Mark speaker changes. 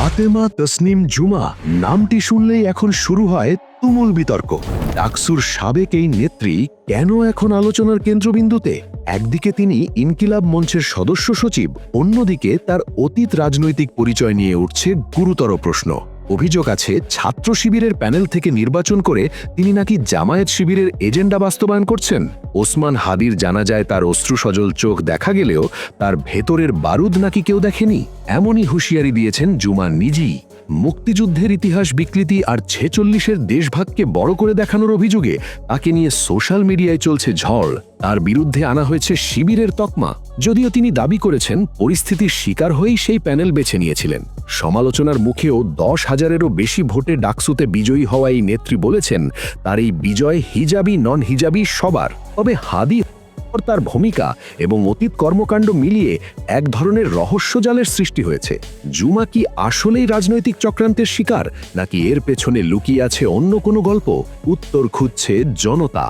Speaker 1: ফাতেমা তসনিম জুমা নামটি শুনলেই এখন শুরু হয় তুমুল বিতর্ক। ডাকসুর সাবেক এই নেত্রী কেন এখন আলোচনার কেন্দ্রবিন্দুতে? একদিকে তিনি ইনকিলাব মঞ্চের সদস্য সচিব, অন্যদিকে তার অতীত রাজনৈতিক পরিচয় নিয়ে উঠছে গুরুতর প্রশ্ন। অভিযোগ আছে ছাত্র শিবিরের প্যানেল থেকে নির্বাচন করে তিনি নাকি জামায়াত শিবিরের এজেন্ডা বাস্তবায়ন করছেন। ওসমান হাদির জানাজায় তার অশ্রুসজল চোখ দেখা গেলেও তার ভেতরের বারুদ নাকি কেউ দেখেনি, এমনই হুঁশিয়ারি দিয়েছেন জুমা নিজেই। মুক্তিযুদ্ধের ইতিহাস বিকৃতি আর 46-এর দেশভাগকে বড় করে দেখানোর অভিযোগে তাকে নিয়ে সোশ্যাল মিডিয়ায় চলছে ঝড়। তার বিরুদ্ধে আনা হয়েছে শিবিরের তকমা, যদিও তিনি দাবি করেছেন পরিস্থিতির শিকার হয়েই সেই প্যানেল বেছে নিয়েছিলেন। সমালোচনার মুখেও 10,000-এরও বেশি ভোটে ডাকসুতে বিজয়ী হওয়া এই নেত্রী বলেছেন তার এই বিজয় হিজাবি নন হিজাবি সবার। তবে হাদি তার ভূমিকা এবং অতীত কর্মকাণ্ড মিলিয়ে এক ধরনের রহস্যজালের সৃষ্টি হয়েছে। জুমা কি আসলেই রাজনৈতিক চক্রান্তের শিকার, নাকি এর পেছনে লুকিয়ে আছে অন্য কোনো গল্প? উত্তর খুঁজছে জনতা।